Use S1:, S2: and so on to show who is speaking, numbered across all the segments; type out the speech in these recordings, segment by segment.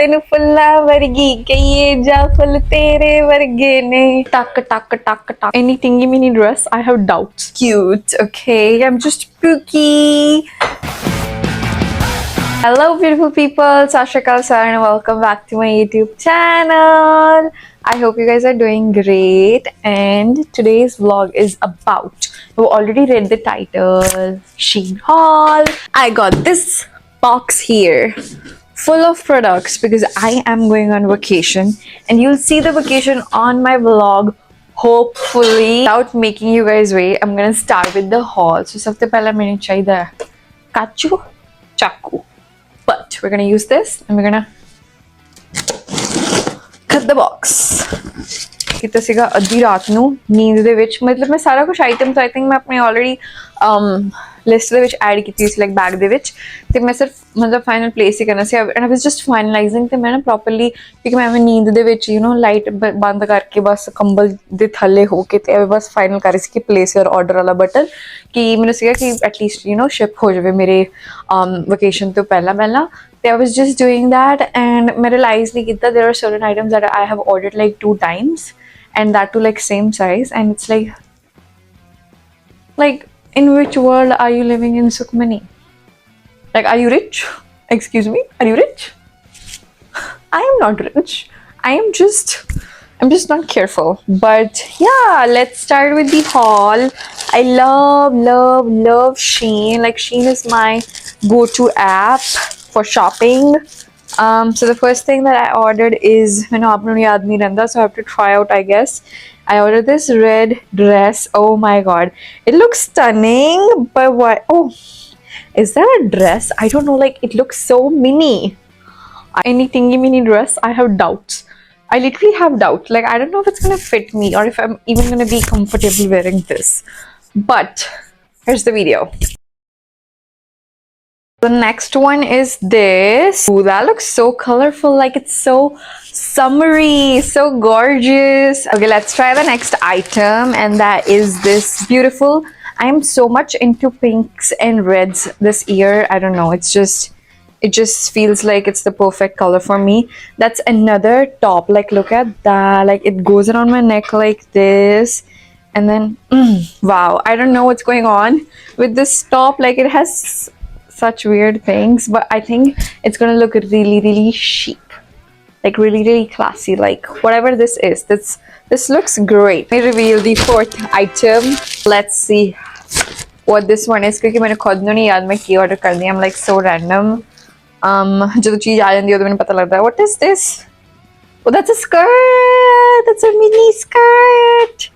S1: तेनू फुल्ला वर्गी कहिए जा फुल तेरे वर्गे ने टक टक टक टक any tingy mini dress I have doubts cute okay I'm just spooky. Hello beautiful people, Sasha Kalsar and welcome back to my YouTube channel. I hope you guys are doing great and today's vlog is about, you already read the title, Shein haul. I got this box here full of products because I am going on vacation and you'll see the vacation on my vlog hopefully. Without making you guys wait, I'm gonna start with the haul. So सबसे पहला मैंने चाहिए काचू चाकू. But we're gonna use this and we're gonna cut the box. ਕੀਤਾ ਸੀਗਾ ਅੱਧੀ ਰਾਤ ਨੂੰ ਨੀਂਦ ਦੇ ਵਿੱਚ ਮਤਲਬ ਮੈਂ ਸਾਰਾ ਕੁਝ ਆਈਟਮਸ ਆਈ ਥਿੰਕ ਮੈਂ ਆਪਣੇ ਆਲਰੇਡੀ ਲਿਸਟ ਦੇ ਵਿੱਚ ਐਡ ਕੀਤੀ ਸੀ ਲਾਈਕ ਬੈਗ ਦੇ ਵਿੱਚ ਤੇ ਮੈਂ ਸਿਰਫ ਮਤਲਬ ਫਾਈਨਲ ਪਲੇਸ ਹੀ ਕਰਨਾ ਸੀ ਐਂਡ ਆਈ ਵਾਸ ਜਸਟ ਫਾਈਨਲਾਈਜ਼ਿੰਗ ਤੇ ਮੈਂ ਨਾ ਪ੍ਰੋਪਰਲੀ ਕਿਉਂਕਿ ਮੈਂ ਨੀਂਦ ਦੇ ਵਿੱਚ ਯੂ نو ਲਾਈਟ ਬੰਦ ਕਰਕੇ ਬਸ ਕੰਬਲ ਦੇ ਥੱਲੇ ਹੋ ਕੇ ਤੇ ਬਸ ਫਾਈਨਲ ਕਰ ਰਹੀ ਸੀ ਕਿ ਪਲੇਸ ਯਰ ਆਰਡਰ ਵਾਲਾ ਬਟਨ ਕਿ ਮੈਨੂੰ ਸੀਗਾ ਕਿ ਐਟਲੀਸਟ ਯੂ نو ਸ਼ਿਪ ਹੋ ਜਾਵੇ ਮੇਰੇ ਵਕੇਸ਼ਨ ਤੋਂ ਪਹਿਲਾਂ I was just doing that and I realized that there are certain items that I have ordered like 2 times and that too like same size and it's like in which world are you living in, Sukhmani? Like are you rich? Excuse me, are you rich? I am not rich. I'm just not careful. But yeah, let's start with the haul. I love Shein. Like Shein is my go-to app for shopping. So the first thing that I ordered is so I have to try out, I guess. I ordered this red dress. Oh my god, it looks stunning, but what? Oh, is that a dress? I don't know, like it looks so mini. Any tingy mini dress, I have doubts. I literally have doubts. Like I don't know if it's gonna fit me or if I'm even gonna be comfortable wearing this. But here's the video. The next one is this. Ooh, that looks so colorful, like it's so summery, so gorgeous. Okay, let's try the next item and that is this beautiful. I am so much into pinks and reds this year. I don't know, it just feels like it's the perfect color for me. That's another top. Like look at that, like it goes around my neck like this and then wow, I don't know what's going on with this top. Like it has such weird things, but I think it's gonna look really chic, like really classy, like whatever this is. This looks great. Let me reveal the 4th item. Let's see what this one is क्योंकि मैंने खुद नहीं याद मैं क्या order कर दिया. I'm like so random. जो चीज आ जाती है तो मैंने पता लगता है. What is this? Oh, that's a skirt. That's a mini skirt.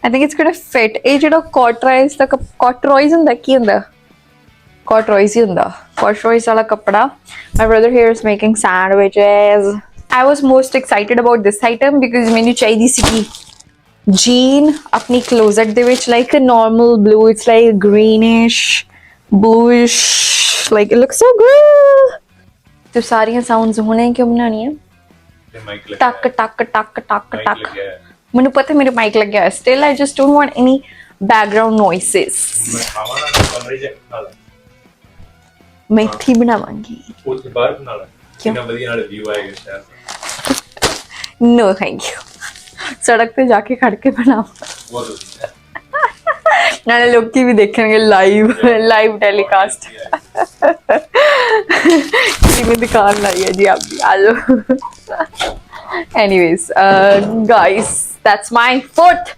S1: I think it's gonna fit. ਇਹ ਜਿਹੜਾ corduroys ਦਾ corduroys ਹੁੰਦਾ ਕੀ ਹੁੰਦਾ? Corduroys wala kapda. My brother here is making sandwiches. I was most excited about this item because mainu chahiye si jean apni closet de vich like a normal blue. It's like greenish bluish, like it looks so good. To sariyan sounds hone kyun banani hai? Tak tak tak tak tak. Mainu pata hai mere mic lag gaya. Still I just don't want any background noises. मैं इतनी बनावांगी उसके बाद बना ला कितना बढ़िया नाल view आएगा शहर. No thank you. सड़क पे जाके खड़ के बनाओ नाले लोग की भी देखेंगे लाइव टेलीकास्ट. में दुकान लाई है जी आप भी आ जाओ. Anyways, guys, that's my 4th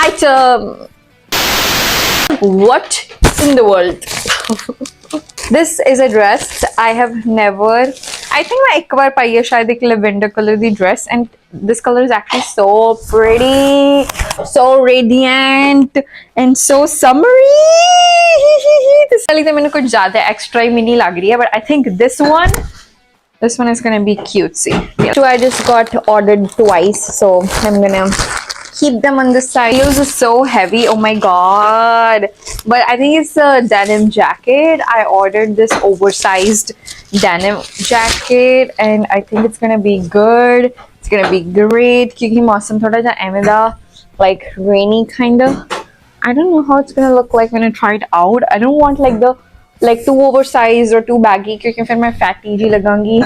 S1: item. What in the world? This is a dress I have never, I think मैं एक बार पाई है शायद एक lavender color the dress and this color is actually so pretty, so radiant and so summery. this वाली तो मैंने कुछ ज़्यादा extra ही mini लग रही है, but I think this one is gonna be cutesy. Yeah. So I just got ordered twice, so I'm gonna keep them on the side. Heels is so heavy, oh my god, but I think it's a denim jacket. I ordered this oversized denim jacket and I think it's gonna be good. It's gonna be great kyunki mausam thoda ja aime da like rainy kind of. I don't know how it's gonna look like when I try it out. I don't want like too oversized or too baggy kyunki fir main fatty ji lagangi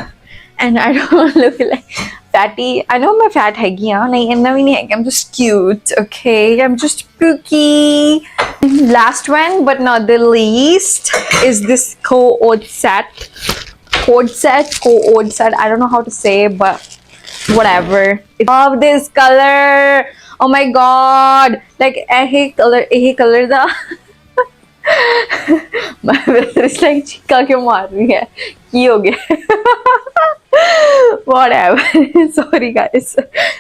S1: and I don't look like fatty. I know I'm fat hegi, I'm just cute, okay? I'm just spooky. Last one, but not the least, is this co-ord set. Co-ord set. I don't know how to say, but whatever. I love this color. Oh my god. Like, I color the my brother is like, "Chika kyun maar rahi hai? Ki ho gaya?" Whatever. Sorry guys,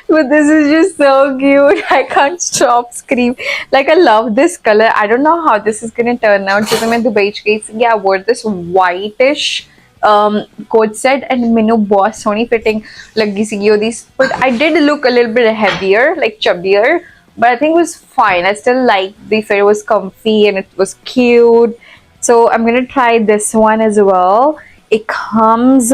S1: but this is just so cute. I can't stop scream. Like, I love this color. I don't know how this is gonna turn out. Because I Dubai I wore this whitish coat set and menu boss sony fitting lagi si these, but I did look a little bit heavier, like chubbier, but I think it was fine. I still liked the fit. It was comfy and it was cute. So I'm gonna try this one as well. It comes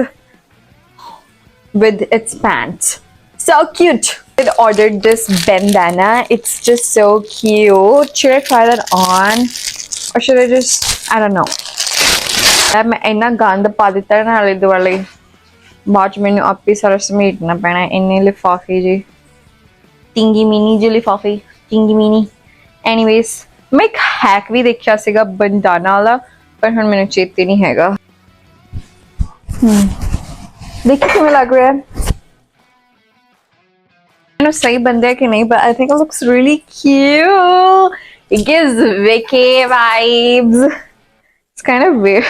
S1: with its pants. So cute. I ordered this bandana. It's just so cute. Should I try that on? Or should I just, I don't know. मैं इन्ना गंद पा दिता है नाले दुआले बाद मैंने आपी सारा समेटना पैना इन्ने लिफाफे जी टिंगी मिनी जी लिफाफे टिंगी मिनी एनीवेज मैं एक हैक भी देखा सीगा बंदाना वाला पर हुण मैंने चेते नहीं हैगा देखिए किवें लग रहा है मैंने सही बंदे है कि नहीं but I think it looks really cute. It gives Vicky vibes. It's kind of weird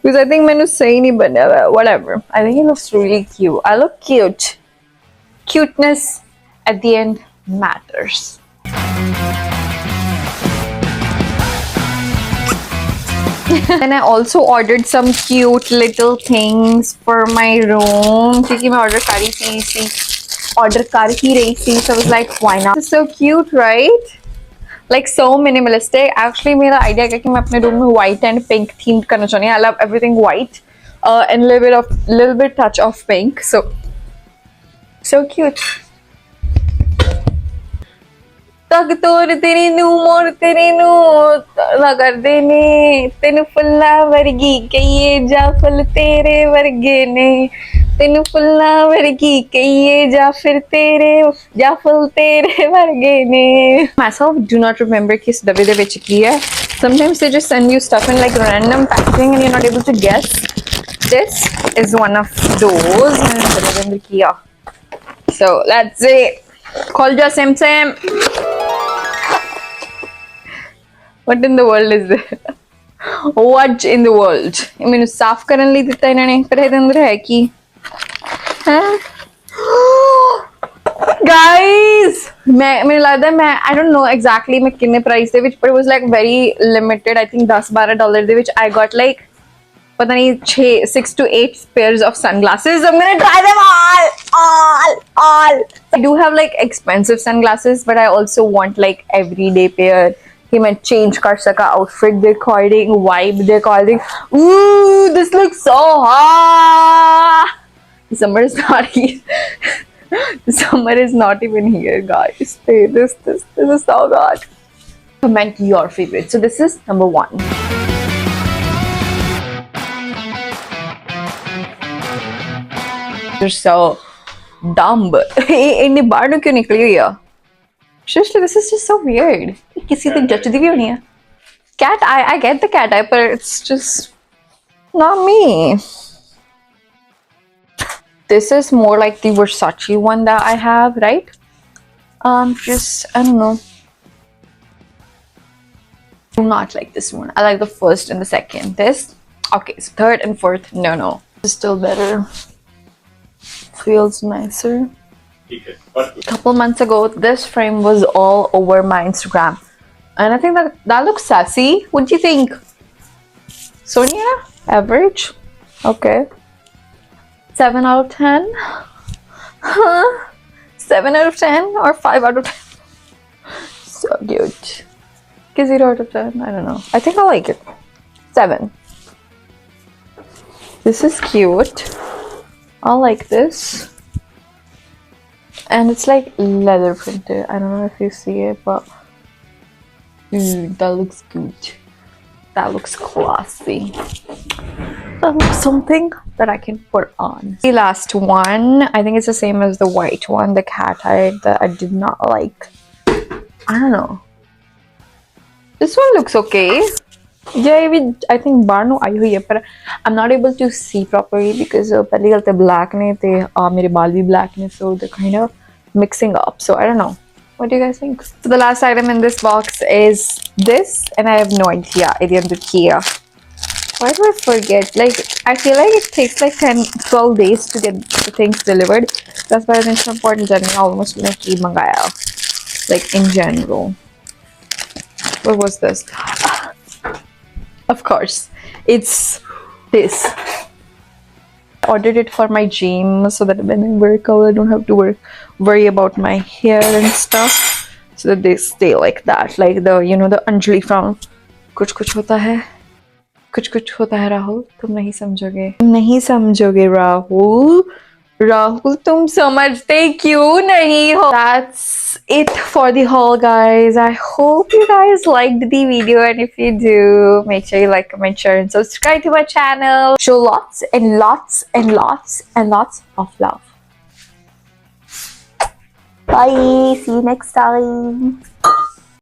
S1: because I think मैंने सही नहीं बना हुआ whatever. I think it looks really cute. I look cute. Cuteness at the end matters. And I also ordered some cute little things for my room. क्योंकि मैं order कर ही रही थी, so I was like, why not? This is so cute, right? Like so minimalistic. Actually, मेरा idea है कि मैं अपने room में white and pink themed करना चाहती हूँ. I love everything white, and little bit touch of pink. So cute. तग तोर तेरी नू मोर तेरी नू लगर देने तेनु फुल्ला वर्गी कहिए जा फल तेरे वर्गे ने तेनु फुल्ला वर्गी कहिए जा फिर तेरे जा फल तेरे वर्गे ने. Myself do not remember किस डब्बे दे विच की है. Sometimes they just send you stuff in like random packaging and you're not able to guess. This is one of those. मैंने डब्बे अंदर किया. So let's see. खोल जा Sim. What in the world is this? What in the world? I mean, साफ करने लिए दिता इन्होंने पर है अंदर है कि guys मैंने लगता है मैं I don't know exactly मैं कितने price they which but it was like very limited. I think $10-12 they which I got like पता नहीं 6 to 8 pairs of sunglasses. I'm gonna try them all. I do have like expensive sunglasses but I also want like everyday pair कि मैं change कर सका outfit the according, vibe the according. Ooh, this looks so hot. Summer is not here. Summer is not even here, guys. This is so good. Comment your favorite. So this is number 1. You're so dumb. इन्नी बाहर क्यों निकली हुई है? Seriously, this is just so weird. किसी तक जचदी भी होनी है. Cat eye, I get the cat eye, but it's just not me. This is more like the Versace one that I have, right? Just I don't know. I do not like this one. I like the first and the second. This, okay, so third and fourth, no. This is still better. Feels nicer. A couple months ago, this frame was all over my Instagram. And I think that looks sassy. What do you think? Sonia? Average? Okay. 7 out of 10? Huh? 7 out of 10 or 5 out of 10? So cute. 0 out of 10? I don't know. I think I like it. 7. This is cute. I like this. And it's like leather printed. I don't know if you see it, but that looks good. That looks classy. something that I can put on. The last one, I think it's the same as the white one, the cat eye that I did not like. I don't know. This one looks okay. Yeah, I think Barno आई हुई है, but I'm not able to see properly because पहली गल तो black ने ते मेरे बाल भी black ने, so they're kind of mixing up. So I don't know. What do you guys think? So the last item in this box is this, and I have no idea. Idiom the Kia. Why do I forget? Like, I feel like it takes like 10-12 days to get the things delivered. That's why it's important that I almost like mangaya. Like in general. What was this? Of course, it's this. I ordered it for my gym so that when I work out, I don't have to worry about my hair and stuff. So that they stay like that, like the the Anjali from कुछ कुछ होता है, कुछ कुछ होता है राहुल, तुम नहीं समझोगे राहुल, राहुल तुम समझते क्यों नहीं हो. That's it for the haul, guys. I hope you guys liked the video, and if you do, make sure you like, comment, share, and subscribe to my channel. Show lots and lots and lots and lots of love. Bye. See you next time.